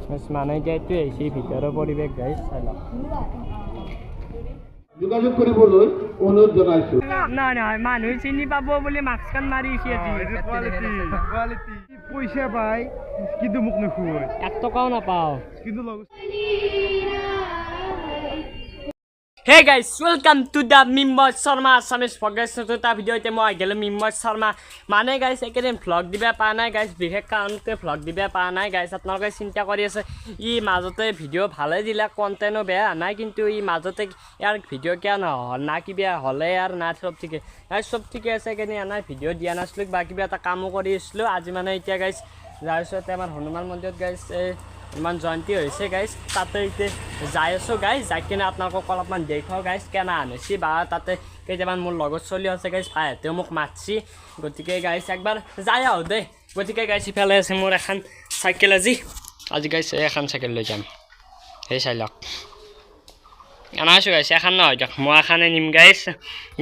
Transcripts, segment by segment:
মানে এতিয়া এইটো আহিছে ভিতৰৰ পৰিৱেশ গাইছ চাই লওক যোগাযোগ কৰিবলৈ অনুৰোধ জনাইছোঁ নাই নাই মানুহ চিনি পাব বুলি মাস্কখন মাৰি আছে কোৱালিটি পইচা পাই কিন্তু মোক নুখুৱাই 1 টকাও নাপাওঁ কিন্তু Hey guys, welcome to the Mimoj Sharma Assamese Progress Notota video ite moi gelo Mimoj Sharma mane guys ekedin vlog diba pa nai guys bikhek karonte vlog diba pa nai guys apnaloke chinta kori ase I majote video bhale dila content o beya nai kintu I majote yar video kya na na ki beya hole yar na sob thike guys sob thike ase keni ana video dia naslu baki be eta kamo kori aslu aji mane itia guys jaisote amar Hanuman mondir guys ইমান জয়ন্তী হৈছে guys তাতে ইতে যাই আছো guys যাই কিনে আপোনালোকক অলপমান দেখাও গাইস কেনা আনিছি বা তাতে কেইটামান মোৰ লগত চলি আছে গাইস ভাইতে মোক মাতছি গতিকে গাইস একবাৰ যাই আও দে গতিকে গাইস ইফালে আছে মোৰ এখন সাইকেল আজি গাইস এখন সাইকেল লৈ যাম এই চাইলক আনাছো গাইস এখন নহয় দেখ মই এখানে নিম গাইস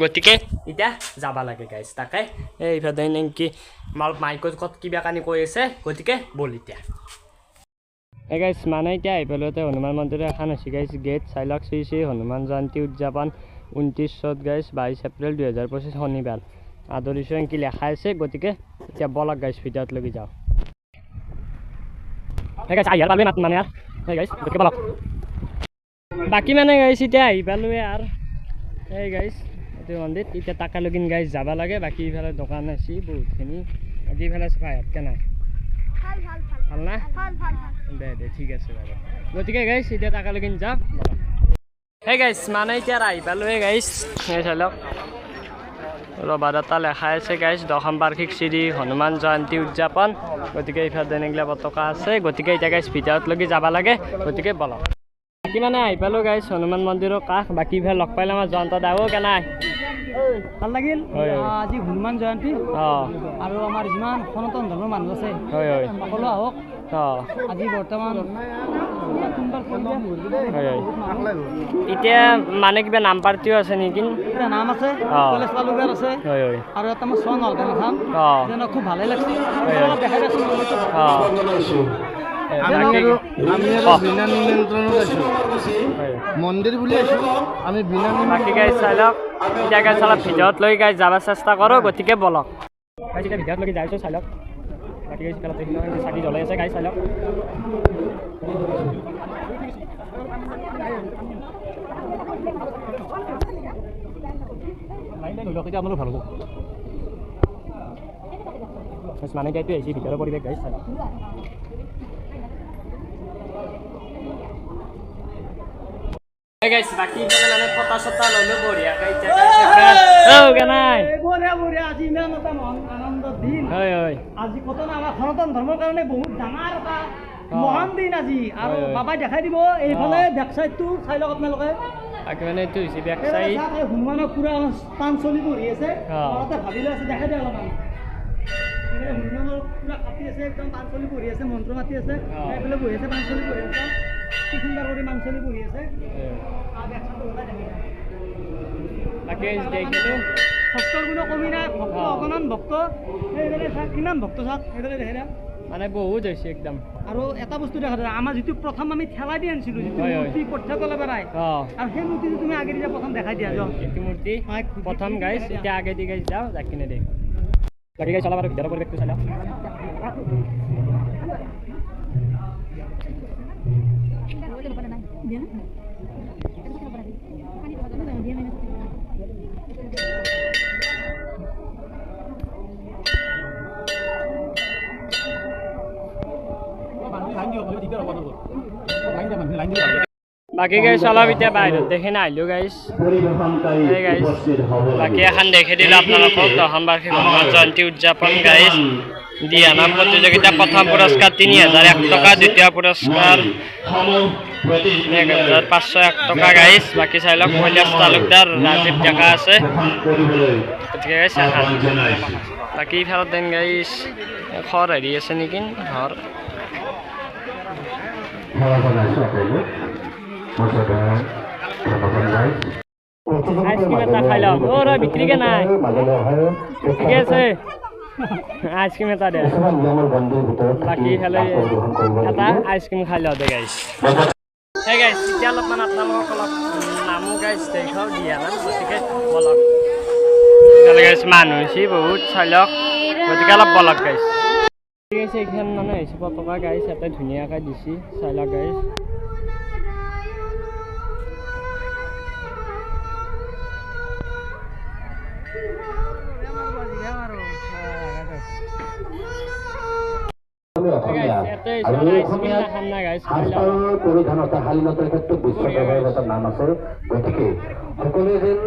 গতিকে ইটা যাবা লাগে গাইস তাকে এই ভাদে নেকি মাইকত কত কিবা কানি কৈ আছে গতিকে বল ইটা Hey guys, মানে এতিয়া আইপলতে হনুমান মন্দিৰ এখন আছে গাইস গেট চাইলক শ্ৰী হনুমান জয়ন্তী উদযাপন 29 গাইস 22 এপ্ৰিল 2025 শনিবাৰ আদৰিছো কি লেখা আছে গতিকে এতিয়া বলক গাইস ভিডিঅ'ত লাগি যাও Hey guys, আইয়াৰ পালে মাত মানে यार Hey guys, গতিকে বলক বাকি মানে গাইস এতিয়া আইপালো यार Hey guys, এটো মন্দিৰ এতিয়া টাকা লগিন গাইস যাবা লাগে বাকি ইফালে দোকান আছে বহুতখিনি আজি ইফালে সফাই কেনা ভাল না দে দে ঠিক আছে বাবা গতিকে গাইস এটা টাকা লগিন যা হে গাইস মানে এতিয়া আই পালো হে গাইস এই চালক ৰবাদাতা লেখা আছে গাইস দশম বাৰ্ষিক শ্ৰী হনুমান জয়ন্তী উদযাপন গতিকে ইফালে দেনিগলা পতাকা আছে গতিকে এটা গাইস ভিতৰত লগি যাবা লাগে গতিকে বলক বাকি মানে আই পালো গাইস হনুমান মন্দিৰৰ কাষ বাকি ইফালে লগ পাইলে আমাৰ জয়ন্ত দাও কেনাই ভাল লাগিল আজি হনুমান জয়ন্তী আৰু আমাৰ যিমান সনাতন ধৰ্মৰ মানুহ আছে হয় হয় সকলো আহক আজি বৰ্তমান এতিয়া মানে কিবা নাম পাৰ্টিও আছে নেকি এটা নাম আছে কলেজ পালুগাৰ আছে হয় হয় আৰু এটা মই সং অলগান খাম যেন খুব ভালে লাগছে দেখাই আছো আমি বিনা নিমন্ত্ৰণত আছো মন্দিৰ বুলি আছো আমি বিনা বাকি গাইস চাইলক এতিয়া গাইস অলপ ভিডিঅ'ত লৈ গাইস যাব চেষ্টা কৰো গতিকে বলক গাইস এতিয়া ভিডিঅ'ত লৈ যাইছো চাইলক বাকি গাইস কালা দেখিলো চাকি জ্বলাই আছে গাইস চাইলক লাইন লাইন লোক এতিয়া আমাৰো ভাল হ'ব মানে গাইটো আহিছে ভিতৰৰ পৰিৱেশ গাইস চাইলক Hey guys, বাকি মানে ফটা সটা ললো বঢ়িয়া কাইছে ও কেনাই বঢ়িয়া আজি ইমান এটা আনন্দ দিন হয় হয় আজি কত না আমাৰ সনাতন ধৰ্মৰ কাৰণে বহুত ডাঙৰ এটা মহান দিন আজি আৰু বাবাই দেখাই দিব এইফালে বেক সাইডটো চাই লওক আপোনালোকে বাকি মানে এইটো হৈছে বেক সাইড হনুমানৰ পুৰা স্থান চলি বহি আছে ঘৰতে ভাবিলে আছে দেখাই দিয়া অলপমান হনুমানৰ পুৰা কাটি আছে একদম পান চলি বহি আছে মন্ত্ৰ মাতি আছে এইফালে বহি আছে পান চলি বহি আছে কি সুন্দৰ কৰি মান চলি বহি আছে বাকি দেখিলো ভক্তৰ কোনো কমি নাই ভক্ত অগণন ভক্ত এইদৰে চাওক কিমান ভক্ত চাওক এইদৰে দেখে মানে বহুত হৈছে একদম আৰু এটা বস্তু দেখা যায় আমাৰ যিটো প্ৰথম আমি ঠেলা দি আনিছিলো যিটো মূৰ্তি পঠ্যাতলে বেৰাই আৰু সেই মূৰ্তিটো তুমি আগে দিয়া প্ৰথম দেখাই দিয়া যাও এইটো মূৰ্তি প্ৰথম গাইছ এতিয়া আগে দি গাইছ যাও যাকিনে দেখ বাকি গাইছ চলা বাৰু ভিতৰৰ পৰিৱেশটো চাই লওক বাকি গাইছ অলপ এতিয়া বাহিৰত দেখি নাহিলো গাইছ বাকি এখন দেখি দিলো আপোনালোকক দশম বাৰ্ষিক হনুমান জয়ন্তী উদযাপন গাইছ দিয়া নাম প্ৰতিযোগিতা প্ৰথম পুৰস্কাৰ 3001 টকা দ্বিতীয় পুৰস্কাৰ 1501 টকা গাইছ বাকি চাই লওক কৈলাশ তালুকদাৰ ৰাজীৱ ডেকা আছে গতিকে গাইছ বাকি ইফালত দেন গাইছ খৰ হেৰি আছে নেকি ঘৰ আইসক্ৰিম এটা খাইলাম ওৰা বিক্ৰি কে নাই ঠিক আছে আইচক্ৰীম এটা দে বাকী ইফালে এটা আইচক্ৰীম খাই লওঁ দে গাইছ সেই গাইছ এতিয়া অলপমান আপোনালোকক অলপ নামো গাইছ দেখাও দিয়া নাই গতিকে বলক গাইছ মানুহ হৈছে বহুত চাই লওক গতিকে অলপ বলক গাইছ ঠিক আছে এইখন মানে হৈছে পতকা গাইছ ইয়াতে ধুনীয়াকৈ দিছে চাই লওক গাইছ পৰিধানতা শালীনতাৰ ক্ষেত্ৰত বিশ্বদৰবাৰৰ এটা নাম আছে গতিকে সকলোৱে যেন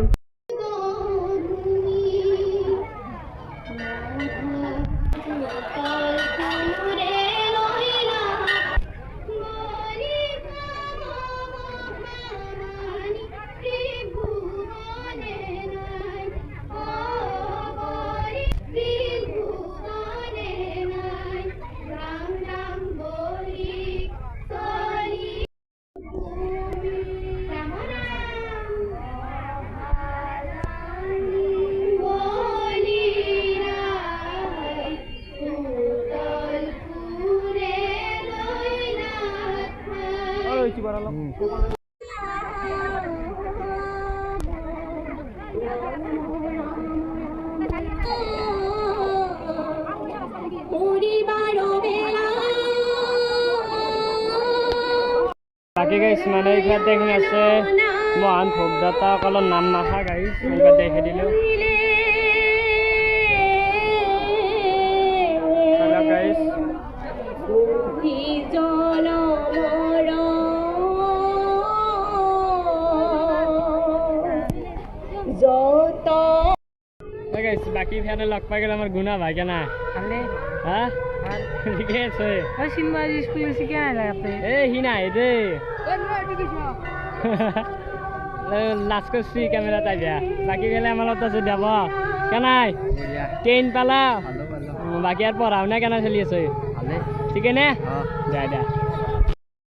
বাকী গাইছ মানে এইখান দেখি আছে মহান ভোগদাতাসকলৰ নাম নাখা গাইছ এনেকুৱা দেখি দিলোঁ গাইছ বাকী ফেনে লগ পাই গেলে আমাৰ গুণা ভাই কেনা হা ঠিকে আছে এই সি নাই দে লাজ করছি ক্যামেরা তাই দিয়া বাকি গেলে আমার লগত আছে দেব কেনাই ট্রেন পালা বাকি আর পড়াও না কেনা চলি আছে ঠিক নে যা যা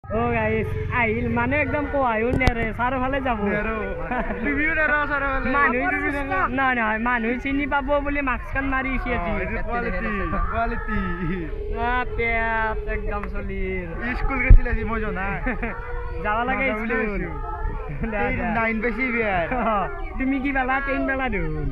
ও গাইস আইল মানে একদম কোয়ায়ও নেরে সারো ফালে যাব রিভিউ নেরো সারো ফালে মানুষ না না মানুষ চিনি পাবো বলে মাস্ক কান মারি ইসিয়াছি কোয়ালিটি না পেট একদম চলির স্কুল গেছিল আজি মজো না যাওয়া লাগে স্কুল 9 বেশি বিয়ার তুমি কি বেলা 3 বেলা দুন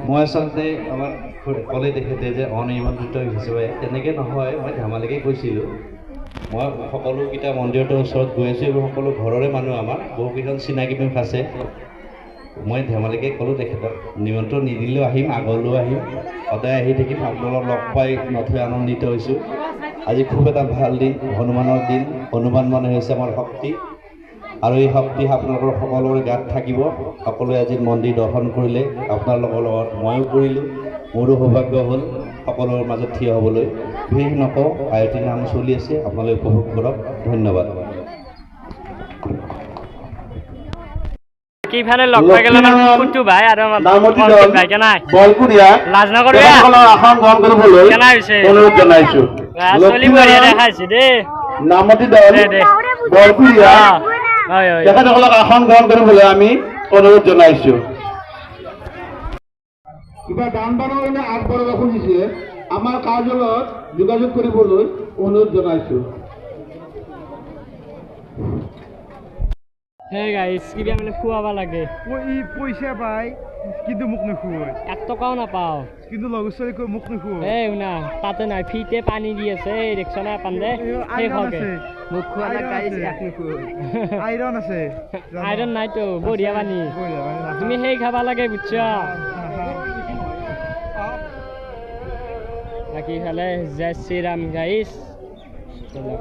মই আচলতে আমাৰ ক'লে তেখেতে যে অনিমন্ত্ৰিত হিচাপে তেনেকৈ নহয় মই ধেমালিকৈ কৈছিলোঁ মই সকলোকেইটা মন্দিৰটোৰ ওচৰত গৈ আছোঁ এইবোৰ সকলো ঘৰৰে মানুহ আমাৰ বহুকেইজন চিনাকি মুখ আছে মই ধেমালিকৈ ক'লোঁ তেখেতক নিমন্ত্ৰণ নিদিলেও আহিম আগলৈও আহিম সদায় আহি থাকিম আপোনালোকক লগ পাই নথৈ আনন্দিত হৈছোঁ আজি খুব এটা ভাল দিন হনুমানৰ দিন হনুমান মানে হৈছে আমাৰ শক্তি আৰু এই শক্তি আপোনালোকৰ সকলোৰে গাত থাকিব সকলোৱে আজি মন্দিৰ দৰ্শন কৰিলে আপোনালোকৰ লগত ময়ো কৰিলোঁ মোৰো সৌভাগ্য হ'ল সকলোৰে মাজত থিয় হ'বলৈ ভিৰ নকওঁ আয়তী নাম চলি আছে আপোনালোকে উপভোগ কৰক ধন্যবাদ কিফালে লগ পাই গেল আমাৰ কুটু ভাই আৰু আমাৰ ভাই কেনাই বলকুৰিয়া লাজ নকৰবে আসন গ্ৰহণ কৰিবলৈ কেনাই হৈছে অনুৰোধ জনাইছোঁ চলি বঢ়িয়া দেখাইছে দে নামতি দল বলকুৰিয়া হয় হয় তেখেতসকলক আসন গ্ৰহণ কৰিবলৈ আমি অনুৰোধ জনাইছোঁ কিবা দান বনাবলৈ আগবঢ়াব খুজিছে আমাৰ কাৰ্যালয়ত যোগাযোগ কৰিবলৈ অনুৰোধ জনাইছোঁ হে গাইস কিবা মানে খুৱাব লাগে ই পইচা পাই কিন্তু মোক নুখুৱাই 1 টকাও নাপাও কিন্তু লগৰ ছোৱালীক মোক নুখুৱাই এই শুনা তাতে নাই ফিতে পানী দি আছে ৰিক্সানা পান্দে সেই খকে মোক খুৱালা গাইস এক নুখুৱাই আইৰন আছে আইৰন নাই তো বঢ়িয়া পানী তুমি সেই খাবা লাগে বুঝছা বাকি খালে জয় শ্রীরাম গাইস চলো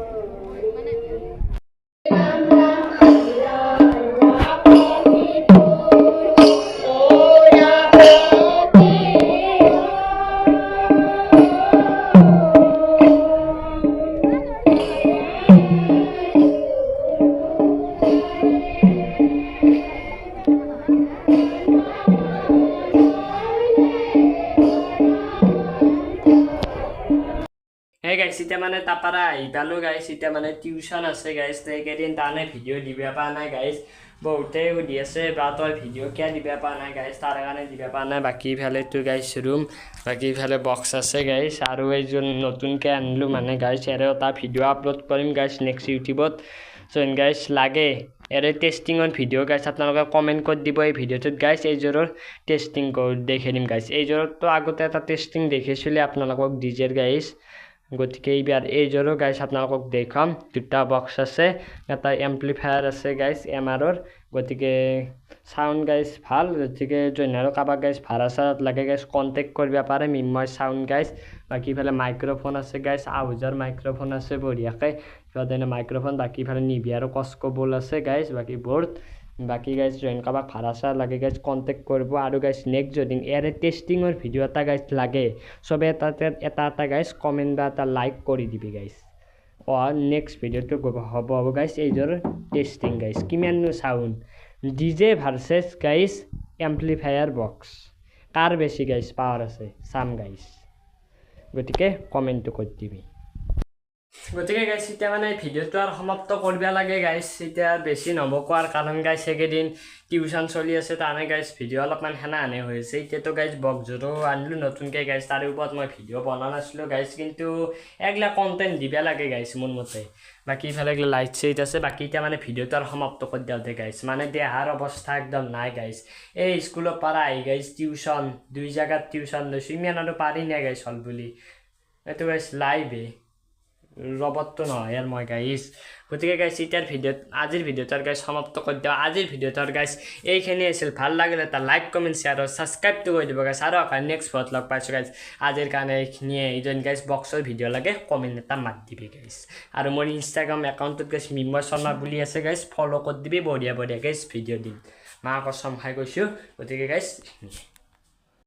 গাইছ এতিয়া মানে তাৰপৰা আহি পালোঁ গাইছ এতিয়া মানে টিউশ্যন আছে গাইছ তো এইকেইদিন তাৰমানে ভিডিঅ' দিব পৰা নাই গাইছ বহুতে সুধি আছে বা তই ভিডিঅ' কিয় দিব পৰা নাই গাইছ তাৰ কাৰণে দিব পৰা নাই বাকী ইফালেতো গাইছ ৰুম বাকী ইফালে বক্স আছে গাইছ আৰু এইযোৰ নতুনকৈ আনিলোঁ মানে গাইছ আৰু এটা ভিডিঅ' আপলোড কৰিম গাইছ নেক্সট ইউটিউবত চ' গাইছ লাগে ইয়াৰে টেষ্টিঙৰ ভিডিঅ' গাইছ আপোনালোকে কমেণ্ট কৰি দিব এই ভিডিঅ'টোত গাইছ এইযোৰৰ টেষ্টিং দেখাই দিম গাইছ এইযোৰতো আগতে এটা টেষ্টিং দেখিছিলোঁ আপোনালোকক ডিজেৰ গাইছ গতিকে এইবাৰ এইযোৰো গাইছ আপোনালোকক দেখাম দুটা বক্স আছে এটা এম্প্লিফায়াৰ আছে গাইছ MR-ৰ গতিকে চাউণ্ড গাইছ ভাল গতিকে যদি আৰু কাৰোবাক গাইছ ভাড়া চাৰাত লাগে গাইছ কণ্টেক্ট কৰিব পাৰে মিময় চাউণ্ড গাইছ বাকী ইফালে মাইক্ৰফোন আছে গাইছ আউজাৰ মাইক্ৰফোন আছে বঢ়িয়াকৈ ইফালে মাইক্ৰফোন বাকী ইফালে নিভিয়াৰো কস্কো বল আছে গাইছ বাকী বৰ্ড বাকী গাইছ যদি কাৰোবাক ভাড়া চাৰা লাগে গাইছ কণ্টেক্ট কৰিব আৰু গাইছ নেক্সট যদি ইয়াৰে টেষ্টিঙৰ ভিডিঅ' এটা গাইছ লাগে চবে এটা গাইছ কমেণ্ট বা এটা লাইক কৰি দিবি গাইছ নেক্সট ভিডিঅ'টো হ'ব গাইছ এইযোৰ টেষ্টিং গাইছ কিমাননো চাউণ্ড ডিজে ভাৰ্চেছ গাইছ এম্প্লিফায়াৰ বক্স কাৰ বেছি গাইছ পাৱাৰ আছে চাম গাইছ গতিকে কমেণ্টটো কৰি দিবি গতিকে গাইছ এতিয়া মানে ভিডিঅ'টো আৰু সমাপ্ত কৰিব লাগে গাইছ এতিয়া বেছি নবকোৱাৰ কাৰণ গাইছ এইকেইদিন টিউশ্যন চলি আছে তাৰমানে গাইছ ভিডিঅ' অলপমান হেনাহানে হৈ আছে এতিয়াতো গাইছ বক্সযোৰো আনিলোঁ নতুনকৈ গাইছ তাৰে ওপৰত মই ভিডিঅ' বনোৱা নাছিলোঁ গাইছ কিন্তু এইগিলা কণ্টেণ্ট দিব লাগে গাইছ মোৰ মতে বাকী ইফালে এইগিলা লাইট চাইট আছে বাকী এতিয়া মানে ভিডিঅ'টো আৰু সমাপ্ত কৰি দিওঁতে গাইছ মানে দেহাৰ অৱস্থা একদম নাই গাইছ এই স্কুলৰ পৰা আহি গাইছ টিউশ্যন 2 জেগাত টিউশ্যন লৈছোঁ ইমান আৰু পাৰি নাই গাইছ হ'ল বুলি এইটো গাইছ লাইভে ৰবতটো নহয় আৰু মই গাইছ গতিকে গাইছ এতিয়াৰ ভিডিঅ'ত আজিৰ ভিডিঅ'টো গাইছ সমাপ্ত কৰি দিওঁ আজিৰ ভিডিঅ'টোৰ গাইছ এইখিনি আছিল ভাল লাগিলে এটা লাইক কমেণ্ট শ্বেয়াৰ আৰু ছাবস্ক্ৰাইবটো কৰি দিব গাইছ আৰু নেক্সট ভিডিঅ'ত লগ পাইছোঁ গাইছ আজিৰ কাৰণে এইখিনিয়ে এইজন গাইছ বক্সৰ ভিডিঅ' লাগে কমেণ্ট এটা মাত দিবি গাইছ আৰু মোৰ ইনষ্টাগ্ৰাম একাউণ্টত গাইছ মিময় শৰ্মা বুলি আছে গাইছ ফ'ল' কৰি দিবি বঢ়িয়া গাইছ ভিডিঅ' দিম মা কচম খাই কৈছোঁ গতিকে গাইছ